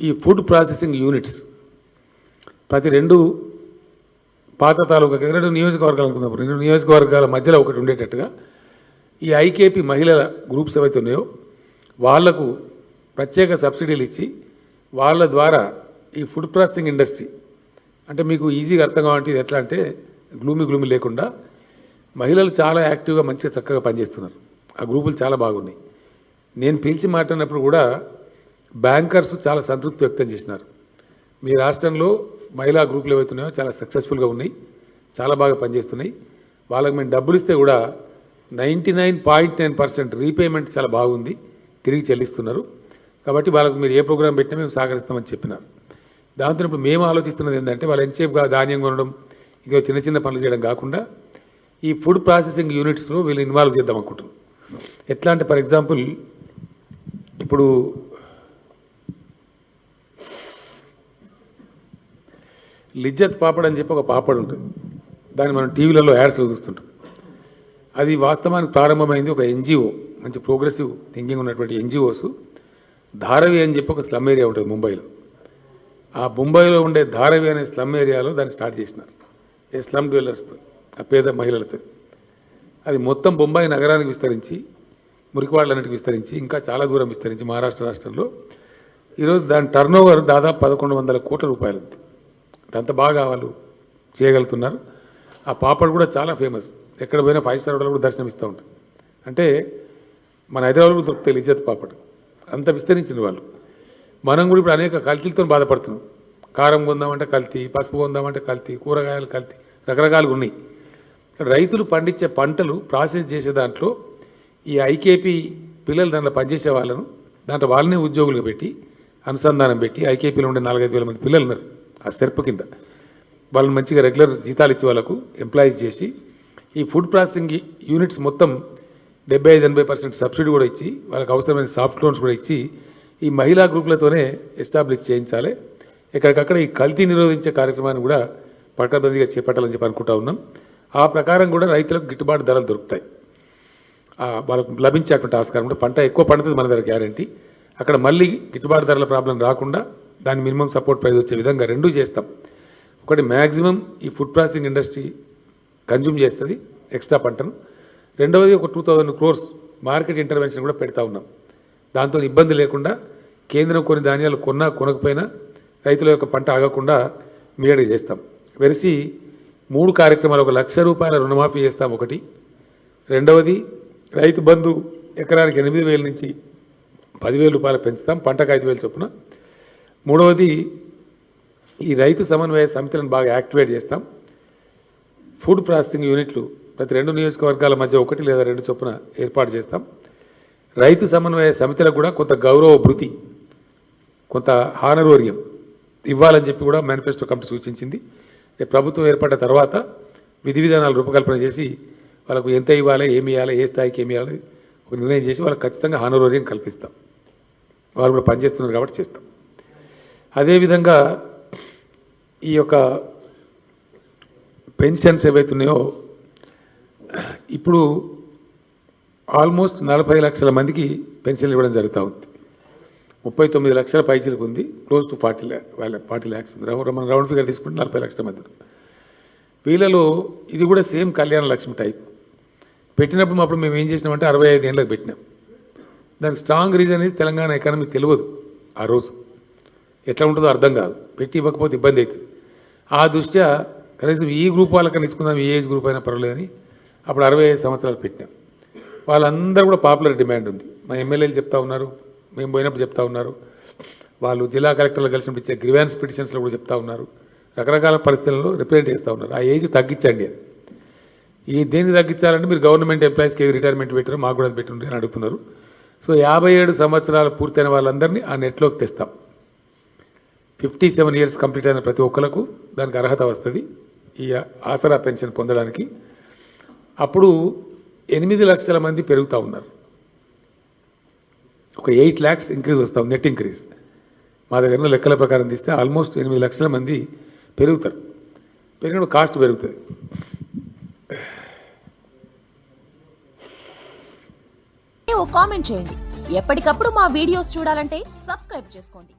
ఈ food processing units ప్రతి రెండు పాత తాలూకా 2 నియోజకవర్గాలు అనుకున్నప్పుడు 2 నియోజకవర్గాల మధ్యలో ఒకటి ఉండేటట్టుగా ఈ ఐకేపీ మహిళల గ్రూప్స్ ఏవైతే ఉన్నాయో వాళ్లకు ప్రత్యేక సబ్సిడీలు ఇచ్చి వాళ్ళ ద్వారా ఈ ఫుడ్ ప్రాసెసింగ్ ఇండస్ట్రీ అంటే మీకు ఈజీగా అర్థం కావాలంటే ఇది ఎట్లా అంటే గ్లూమీ లేకుండా మహిళలు చాలా యాక్టివ్గా మంచిగా చక్కగా పనిచేస్తున్నారు. ఆ గ్రూపులు చాలా బాగున్నాయి. నేను పిలిచి మాట్లాడినప్పుడు కూడా బ్యాంకర్స్ చాలా సంతృప్తి వ్యక్తం చేసినారు. మీ రాష్ట్రంలో మహిళా గ్రూపులు ఏవైతున్నాయో చాలా సక్సెస్ఫుల్గా ఉన్నాయి, చాలా బాగా పనిచేస్తున్నాయి. వాళ్ళకి మేము డబ్బులు ఇస్తే కూడా 99.9% రీపేమెంట్ చాలా బాగుంది, తిరిగి చెల్లిస్తున్నారు. కాబట్టి వాళ్ళకు మీరు ఏ ప్రోగ్రాం పెట్టినా మేము సహకరిస్తామని చెప్పినారు. దాంతో ఇప్పుడు మేము ఆలోచిస్తున్నది ఏంటంటే వాళ్ళు ఎంతసేపుగా ధాన్యం కొనడం ఇంకా చిన్న పనులు చేయడం కాకుండా ఈ ఫుడ్ ప్రాసెసింగ్ యూనిట్స్లో వీళ్ళు ఇన్వాల్వ్ చేద్దాం అనుకుంటున్నాం. ఎట్లా అంటే ఫర్ ఎగ్జాంపుల్ ఇప్పుడు లిజ్జత్ పాపడ్ అని చెప్పి ఒక పాపడ్ ఉంటుంది, దాన్ని మనం టీవీలలో యాడ్స్లో చూస్తుంటాం. అది వాస్తవానికి ప్రారంభమైంది ఒక ఎన్జిఓ, మంచి ప్రోగ్రెసివ్ థింకింగ్ ఉన్నటువంటి ఎన్జిఓస్. ధారవి అని చెప్పి ఒక స్లమ్ ఏరియా ఉంటుంది ముంబైలో. ఆ ముంబైలో ఉండే ధారవి అనే స్లమ్ ఏరియాలో దాన్ని స్టార్ట్ చేసినారు ఏ స్లమ్ డ్వెల్లర్స్తో, ఆ పేద మహిళలతో. అది మొత్తం బొంబాయి నగరానికి విస్తరించి, మురికివాడలన్నిటికి విస్తరించి, ఇంకా చాలా దూరం విస్తరించి మహారాష్ట్ర రాష్ట్రంలో ఈరోజు దాని టర్నోవర్ దాదాపు 1100 కోట్ల రూపాయలు ఉంది. అంత బాగా వాళ్ళు చేయగలుగుతున్నారు. ఆ పాపడ్ కూడా చాలా ఫేమస్, ఎక్కడ పోయినా 5 స్టార్ హోటల్ కూడా దర్శనమిస్తూ ఉంటుంది. అంటే మన హైదరాబాద్లో దొరుకుతాయి లిజ్జత్ పాపడ్, అంత విస్తరించిన వాళ్ళు. మనం కూడా ఇప్పుడు అనేక కల్తీలతో బాధపడుతున్నాం. కారం కొందామంటే కల్తీ, పసుపు కొందామంటే కల్తీ, కూరగాయలు కల్తీ, రకరకాలుగా ఉన్నాయి. రైతులు పండించే పంటలు ప్రాసెస్ చేసే దాంట్లో ఈ ఐకేపీ పిల్లలు దాంట్లో పనిచేసే వాళ్ళను దాంట్లో వాళ్ళనే ఉద్యోగులుగా పెట్టి అనుసంధానం పెట్టి ఐకేపీలో ఉండే 4-5 వేల మంది పిల్లలు ఉన్నారు ఆ సెర్ప్ కింద. వాళ్ళని మంచిగా రెగ్యులర్ జీతాలు ఇచ్చి వాళ్ళకు ఎంప్లాయీస్ చేసి ఈ ఫుడ్ ప్రాసెసింగ్ యూనిట్స్ మొత్తం 75-80% సబ్సిడీ కూడా ఇచ్చి వాళ్ళకి అవసరమైన సాఫ్ట్ లోన్స్ కూడా ఇచ్చి ఈ మహిళా గ్రూపులతోనే ఎస్టాబ్లిష్ చేయించాలి. ఎక్కడికక్కడ ఈ కల్తీ నిరోధించే కార్యక్రమాన్ని కూడా పకడ్బందీగా చేపట్టాలని చెప్పి అనుకుంటా ఉన్నాం. ఆ ప్రకారం కూడా రైతులకు గిట్టుబాటు ధరలు దొరుకుతాయి, వాళ్ళకు లభించేటువంటి ఆస్కారం కూడా. పంట ఎక్కువ పండుతుంది మన దగ్గర గ్యారంటీ. అక్కడ మళ్ళీ గిట్టుబాటు ధరల ప్రాబ్లం రాకుండా దాని మినిమం సపోర్ట్ ప్రైస్ వచ్చే విధంగా 2 చేస్తాం. ఒకటి మ్యాక్సిమం ఈ ఫుడ్ ప్రాసెసింగ్ ఇండస్ట్రీ కన్జ్యూమ్ చేస్తుంది ఎక్స్ట్రా పంటను. రెండవది ఒక 2000 crores మార్కెట్ ఇంటర్వెన్షన్ కూడా పెడతా ఉన్నాం. దాంతో ఇబ్బంది లేకుండా కేంద్రం కొన్ని ధాన్యాలు కొనకపోయినా రైతుల యొక్క పంట ఆగకుండా మీడియా చేస్తాం. వెరిసి 3 కార్యక్రమాలు, 1 లక్ష రూపాయల రుణమాఫీ చేస్తాం ఒకటి. రెండవది రైతు బంధు ఎకరానికి 8,000 నుంచి 10,000 రూపాయలు పెంచుతాం, పంటకు 5,000 చొప్పున. మూడవది ఈ రైతు సమన్వయ సమితులను బాగా యాక్టివేట్ చేస్తాం. ఫుడ్ ప్రాసెసింగ్ యూనిట్లు ప్రతి 2 నియోజకవర్గాల మధ్య 1 లేదా 2 చొప్పున ఏర్పాటు చేస్తాం. రైతు సమన్వయ సమితులకు కూడా కొంత గౌరవ భృతి, కొంత హానరోరియం ఇవ్వాలని చెప్పి కూడా మేనిఫెస్టో కమిటీ సూచించింది. ప్రభుత్వం ఏర్పడ్డ తర్వాత విధి విధానాలు రూపకల్పన చేసి వాళ్ళకు ఎంత ఇవ్వాలి, ఏమి ఇవ్వాలి, ఏ స్థాయికి ఏమి ఇవ్వాలి ఒక నిర్ణయం చేసి వాళ్ళకి ఖచ్చితంగా హానరోరియం కల్పిస్తాం. వాళ్ళు కూడా పనిచేస్తున్నారు కాబట్టి చేస్తాం. అదేవిధంగా ఈ యొక్క పెన్షన్స్ ఏవైతున్నాయో ఇప్పుడు ఆల్మోస్ట్ 40 లక్షల మందికి పెన్షన్లు ఇవ్వడం జరుగుతూ ఉంది. 39 లక్షల పైచీలకు ఉంది, క్లోజ్ టు 40 lakhs. మనం రౌండ్ ఫిగర్ తీసుకుంటే 40 లక్షల మంది. వీళ్ళలో ఇది కూడా సేమ్ కళ్యాణ లక్ష్మి టైప్ పెట్టినప్పుడు అప్పుడు మేము ఏం చేసినామంటే 65 ఏళ్ళకి పెట్టినాం. దానికి strong reason is Telangana economy తెలియదు, ఆ రోజు ఎట్లా ఉంటుందో అర్థం కాదు, పెట్టి ఇవ్వకపోతే ఇబ్బంది అవుతుంది. ఆ దృష్ట్యా కనీసం ఈ గ్రూప్ వాళ్ళకన్నా ఇచ్చుకుందాం, ఏ ఏజ్ గ్రూప్ అయినా పర్వాలేదని అప్పుడు 65 సంవత్సరాలు పెట్టినాం. వాళ్ళందరూ కూడా పాపులర్ డిమాండ్ ఉంది. మా ఎమ్మెల్యేలు చెప్తా ఉన్నారు, మేము పోయినప్పుడు చెప్తా ఉన్నారు, వాళ్ళు జిల్లా కలెక్టర్లు కలిసినప్పుడు ఇచ్చే గ్రివాన్స్ పిటిషన్స్లో కూడా చెప్తా ఉన్నారు, రకరకాల పరిస్థితుల్లో రిప్రజెంట్ చేస్తూ ఉన్నారు. ఆ ఏజ్ తగ్గించండి అని. ఈ దేనికి తగ్గించాలంటే మీరు గవర్నమెంట్ ఎంప్లాయీస్కి ఏది రిటైర్మెంట్ పెట్టారో మాకు కూడా పెట్టుండే అని అడుగుతున్నారు. సో 57 సంవత్సరాలు పూర్తయిన వాళ్ళందరినీ ఆ నెట్లోకి తెస్తాం. 57 years కంప్లీట్ అయిన ప్రతి ఒక్కరికి దానికి అర్హత వస్తుంది ఈ ఆసరా పెన్షన్ పొందడానికి. అప్పుడు 8 లక్షల మంది పెరుగుతూ ఉన్నారు. ఒక 8 lakhs ఇంక్రీజ్ వస్తాం, నెట్ ఇంక్రీజ్. మా దగ్గర లెక్కల ప్రకారం తీస్తే ఆల్మోస్ట్ 8 లక్షల మంది పెరుగుతారు. పెరిగినప్పుడు కాస్ట్ పెరుగుతుంది. కామెంట్ చేయండి. ఎప్పటికప్పుడు మా వీడియోస్ చూడాలంటే సబ్స్క్రైబ్ చేసుకోండి.